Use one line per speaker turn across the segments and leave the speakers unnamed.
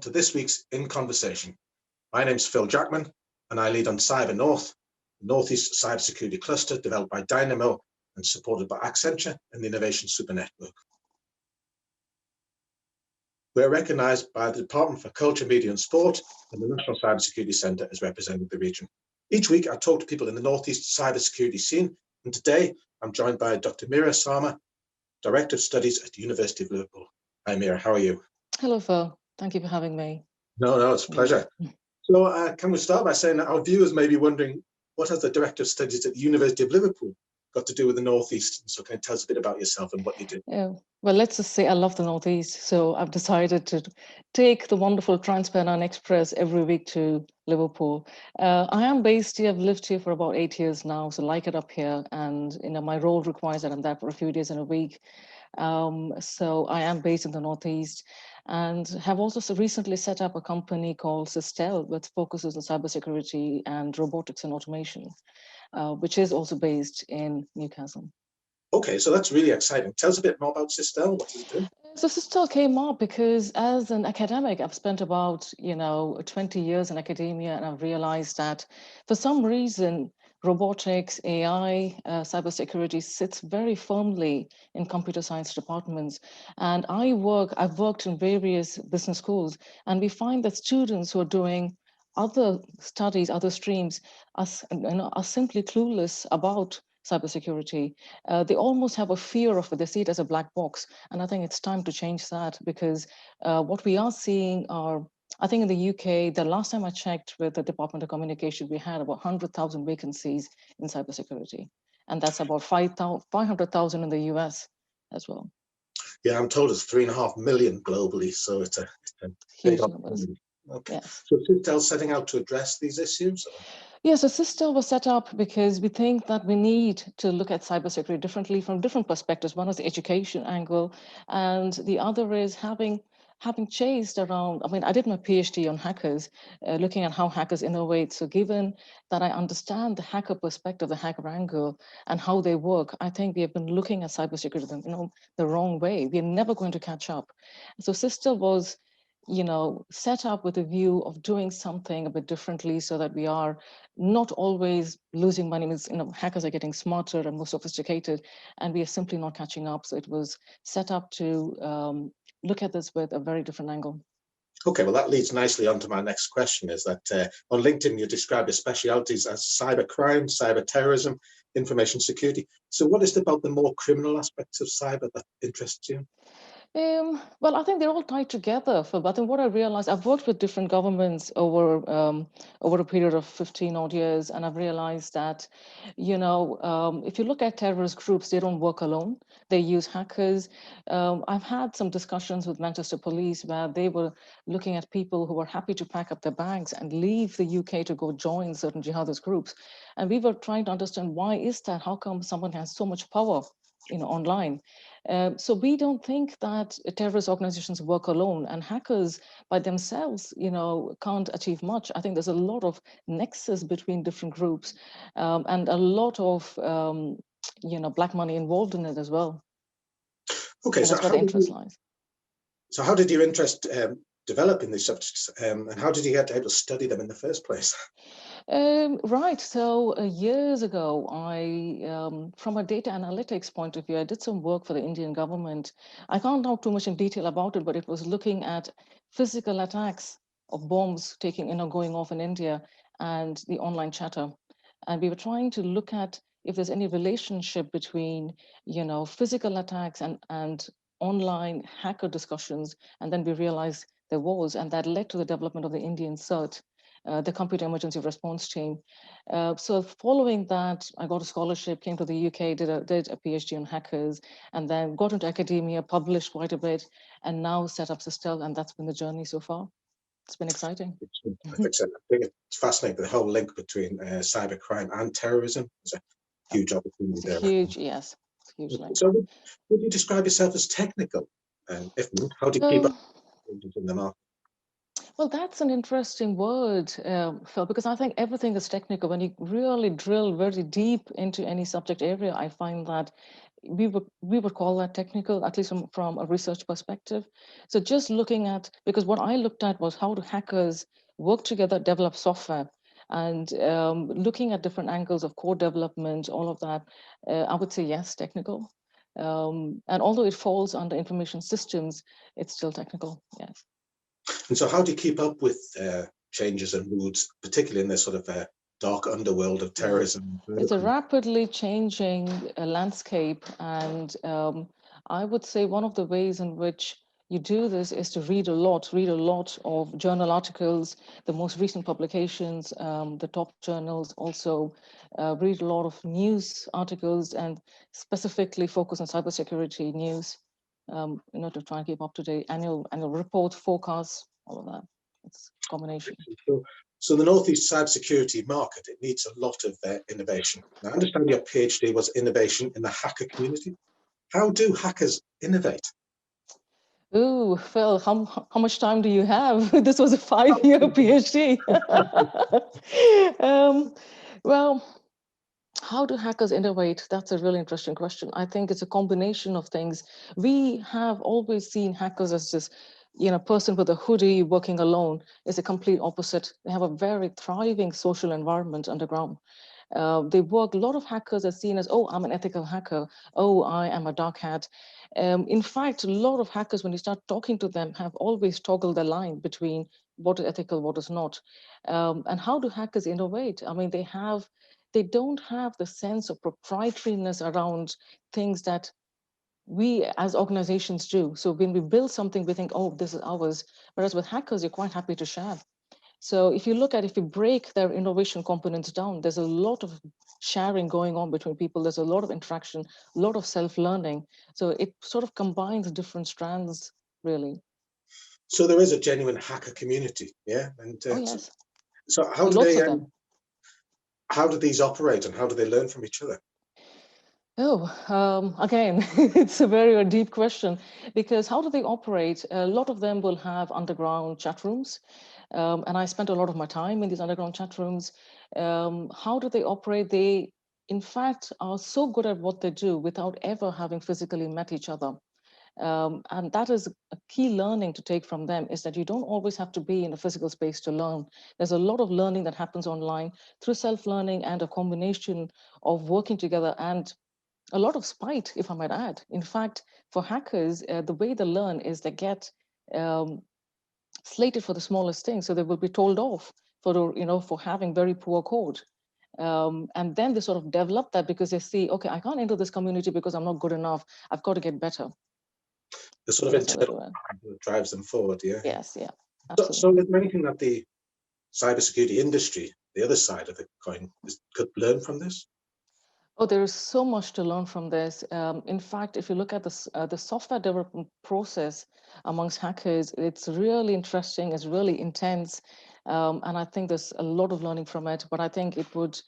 to this week's In Conversation. My name's Phil Jackman, and I lead on CyberNorth, the Northeast Cybersecurity Cluster developed by Dynamo and supported by Accenture and the Innovation Super Network. We're recognised by the Department for Culture, Media and Sport and the National Cybersecurity Centre as representing the region. Each week, I talk to people in the Northeast cybersecurity scene, and today I'm joined by Dr Meera Sarma, Director of Studies at the University of Liverpool. Hi Meera, how are you?
Hello Phil, thank you for having me.
No, it's a pleasure. So can we start by saying that our viewers may be wondering, what has the Director of Studies at the University of Liverpool got to do with the Northeast? So can you tell us a bit about yourself and what you do?
Yeah, well, let's just say I love the Northeast, so I've decided to take the wonderful Trans-Pennine Express every week to Liverpool. I am based here, I've lived here for about 8 years now, so like it up here, and my role requires that I'm there for a few days in a week. So I am based in the Northeast and have also recently set up a company called Cystel, which focuses on cybersecurity and robotics and automation, which is also based in Newcastle.
Okay, so that's really exciting. Tell us a bit more about Cystel. What does it do?
So Cystel came up because as an academic, I've spent about 20 years in academia, and I've realized that for some reason, robotics, AI, cybersecurity sits very firmly in computer science departments. And I've worked in various business schools, and we find that students who are doing other studies, other streams, are simply clueless about cybersecurity. They almost have a fear of it. They see it as a black box. And I think it's time to change that, because what we are seeing are, I think in the UK, the last time I checked with the Department of Communication, we had about 100,000 vacancies in cybersecurity. And that's about 500,000 in the US as well.
Yeah, I'm told it's 3.5 million globally, so it's a
huge numbers.
Okay,
yes.
So Cystel's setting out to address these issues?
Yeah, so Cystel was set up because we think that we need to look at cybersecurity differently from different perspectives. One is the education angle, and the other is having chased around. I mean, I did my PhD on hackers, looking at how hackers innovate. So given that I understand the hacker perspective, the hacker angle, and how they work, I think we have been looking at cybersecurity the wrong way. We're never going to catch up. So Cystel was set up with a view of doing something a bit differently so that we are not always losing money. Hackers are getting smarter and more sophisticated, and we are simply not catching up. So it was set up to look at this with a very different angle.
Okay, well, that leads nicely on to my next question, is that on LinkedIn, you describe your specialities as cybercrime, cyber terrorism, information security. So what is it about the more criminal aspects of cyber that interests you?
Well, I think they're all tied together. But then what I realized, I've worked with different governments over a period of 15 odd years, and I've realized that, if you look at terrorist groups, they don't work alone. They use hackers. I've had some discussions with Manchester Police where they were looking at people who were happy to pack up their bags and leave the UK to go join certain jihadist groups. And we were trying to understand, why is that? How come someone has so much power online? So we don't think that terrorist organizations work alone, and hackers by themselves, can't achieve much. I think there's a lot of nexus between different groups, and a lot of, black money involved in it as well.
Okay,
and that's where the interest lies.
So how did your interest develop in these subjects, and how did you get able to study them in the first place?
Right. So years ago, from a data analytics point of view, I did some work for the Indian government. I can't talk too much in detail about it, but it was looking at physical attacks of bombs going off in India and the online chatter. And we were trying to look at if there's any relationship between, physical attacks and online hacker discussions. And then we realized there was, and that led to the development of the Indian CERT, the Computer Emergency Response Team. So following that, I got a scholarship, came to the UK, did a PhD on hackers, and then got into academia, published quite a bit, and now set up Cystel, and that's been the journey so far. It's been exciting.
I think it's fascinating, the whole link between cybercrime and terrorism. There's a huge opportunity there.
Huge, yes. Huge link.
So would you describe yourself as technical? And if not, how do you keep up in the market?
Well, that's an interesting word, Phil, because I think everything is technical. When you really drill very deep into any subject area, I find that we would call that technical, at least from a research perspective. So just looking at, because what I looked at was how do hackers work together, develop software, and looking at different angles of code development, all of that, I would say yes, technical. And although it falls under information systems, it's still technical, yes.
And so how do you keep up with changes and moods, particularly in this sort of dark underworld of terrorism?
It's a rapidly changing landscape, and I would say one of the ways in which you do this is to read a lot of journal articles, the most recent publications, the top journals, also read a lot of news articles, and specifically focus on cybersecurity news, to try and keep up to date, annual report, forecasts, all of that. It's a combination.
So the Northeast cybersecurity market, it needs a lot of innovation. Now, I understand your PhD was innovation in the hacker community. How do hackers innovate?
Ooh, Phil, how much time do you have? This was a 5-year PhD. Well, how do hackers innovate? That's a really interesting question. I think it's a combination of things. We have always seen hackers as this, person with a hoodie working alone. It's a complete opposite. They have a very thriving social environment underground. A lot of hackers are seen as, oh, I'm an ethical hacker. Oh, I am a dark hat. In fact, a lot of hackers, when you start talking to them, have always toggled the line between what is ethical, what is not. And how do hackers innovate? I mean, they don't have the sense of proprietariness around things that we as organizations do. So when we build something, we think, oh, this is ours. Whereas with hackers, you're quite happy to share. So if you break their innovation components down, there's a lot of sharing going on between people. There's a lot of interaction, a lot of self-learning. So it sort of combines different strands, really.
So there is a genuine hacker community, yeah? And
Oh, yes.
so how do
Lots
they,
of them.
how do these operate and how do they learn from each other?
Again, it's a very deep question, because how do they operate? A lot of them will have underground chat rooms. And I spent a lot of my time in these underground chat rooms. How do they operate? They, in fact, are so good at what they do without ever having physically met each other. And that is a key learning to take from them, is that you don't always have to be in a physical space to learn. There's a lot of learning that happens online through self-learning and a combination of working together and a lot of spite, if I might add. In fact, for hackers, the way they learn is they get slated for the smallest thing, so they will be told off for having very poor code. And then they sort of develop that because they see, okay, I can't enter this community because I'm not good enough. I've got to get better.
The sort of internal that drives them forward, yeah.
Yes, yeah.
Absolutely. So is there anything that the cybersecurity industry, the other side of the coin, could learn from this?
Oh, there is so much to learn from this. In fact, if you look at the software development process amongst hackers, it's really interesting, it's really intense. And I think there's a lot of learning from it, but I think it would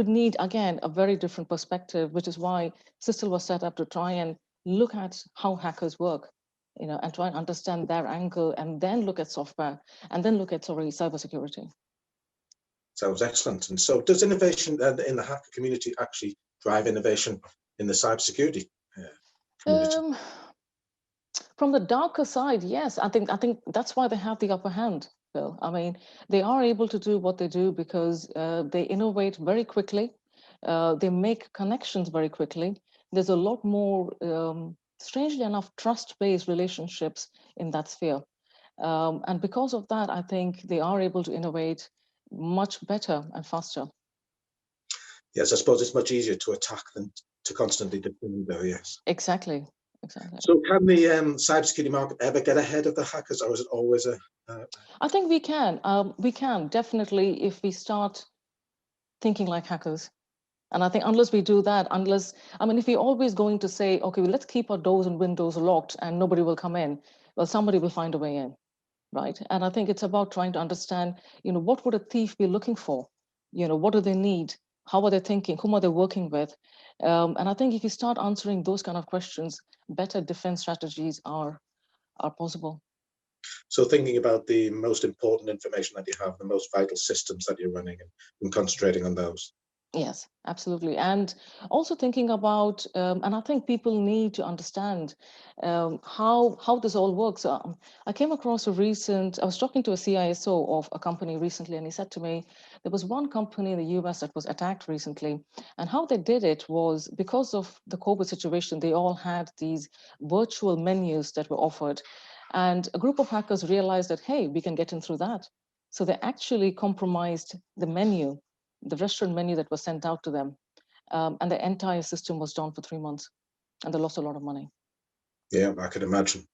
need, again, a very different perspective, which is why Cystel was set up to try and look at how hackers work, and try and understand their angle, and then look at software, and then look at, cybersecurity.
Sounds excellent. And so does innovation in the hacker community actually drive innovation in the cybersecurity community?
From the darker side, yes. I think that's why they have the upper hand, Phil. I mean, they are able to do what they do because they innovate very quickly. They make connections very quickly. There's a lot more, strangely enough, trust-based relationships in that sphere. And because of that, I think they are able to innovate much better and faster.
Yes, I suppose it's much easier to attack than to constantly defend, though, yes.
Exactly.
So can the cybersecurity market ever get ahead of the hackers, or is it always a...
I think we can. We can, definitely, if we start thinking like hackers. And I think unless we do that, if we're always going to say, okay, well, let's keep our doors and windows locked and nobody will come in, well, somebody will find a way in, right? And I think it's about trying to understand, what would a thief be looking for? What do they need? How are they thinking? Whom are they working with? And I think if you start answering those kind of questions, better defense strategies are possible.
So thinking about the most important information that you have, the most vital systems that you're running, and concentrating on those.
Yes, absolutely. And also thinking about, and I think people need to understand how this all works. I came across I was talking to a CISO of a company recently, and he said to me, there was one company in the US that was attacked recently. And how they did it was because of the COVID situation, they all had these virtual menus that were offered. And a group of hackers realized that, hey, we can get in through that. So they actually compromised the menu, the restaurant menu that was sent out to them. And the entire system was down for 3 months, and they lost a lot of money.
Yeah, I could imagine.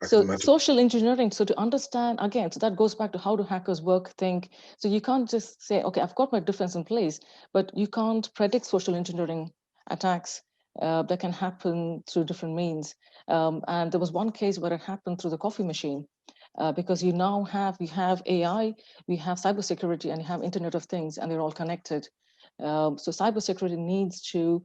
So social engineering, so to understand, again, so that goes back to how do hackers work, think. So you can't just say, okay, I've got my defense in place, but you can't predict social engineering attacks that can happen through different means. And there was one case where it happened through the coffee machine. Because you have AI, we have cybersecurity, and you have Internet of Things, and they're all connected. So cybersecurity needs to,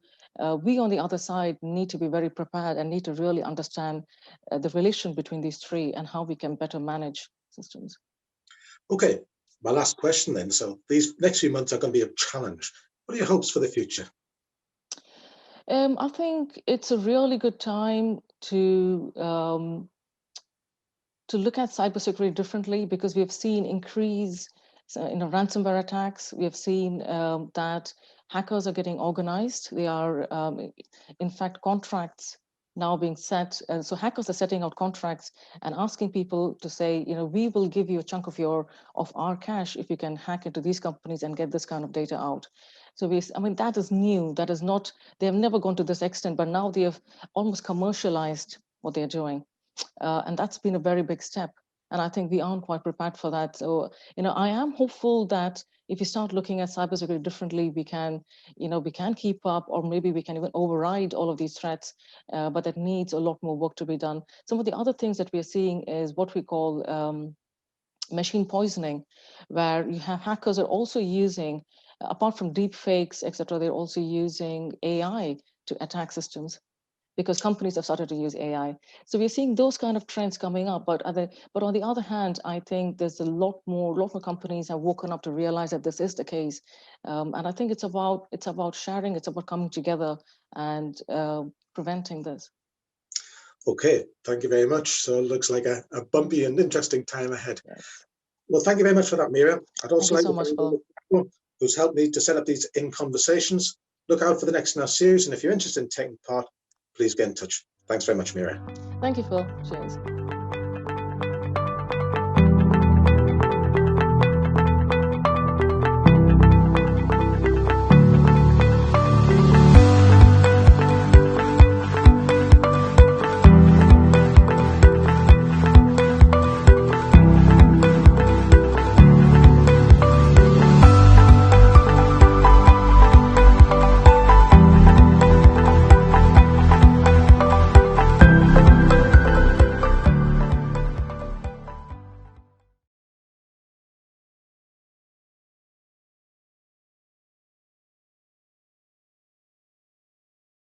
we on the other side need to be very prepared and need to really understand the relation between these three and how we can better manage systems.
Okay, my last question then. So these next few months are going to be a challenge. What are your hopes for the future?
I think it's a really good time to look at cybersecurity differently, because we have seen increase in ransomware attacks. We have seen that hackers are getting organized. They are, in fact, contracts now being set. So hackers are setting out contracts and asking people to say, we will give you a chunk of our cash if you can hack into these companies and get this kind of data out. So that is new. That is not, they have never gone to this extent, but now they have almost commercialized what they're doing. And that's been a very big step. And I think we aren't quite prepared for that. So, I am hopeful that if we start looking at cybersecurity differently, we can keep up, or maybe we can even override all of these threats, but that needs a lot more work to be done. Some of the other things that we are seeing is what we call machine poisoning, where you have hackers are also using, apart from deep fakes, etc., they're also using AI to attack systems, because companies have started to use AI. So we're seeing those kind of trends coming up. But on the other hand, I think there's a lot more companies have woken up to realize that this is the case. And I think it's about sharing, it's about coming together and preventing this.
Okay, thank you very much. So it looks like a bumpy and interesting time ahead.
Yes.
Well, thank you very much for that, Meera. I'd also like
so
to thank Phil, who's helped me to set up these in conversations. Look out for the next in our series, and if you're interested in taking part, please get in touch. Thanks very much, Meera.
Thank you, Phil. Cheers.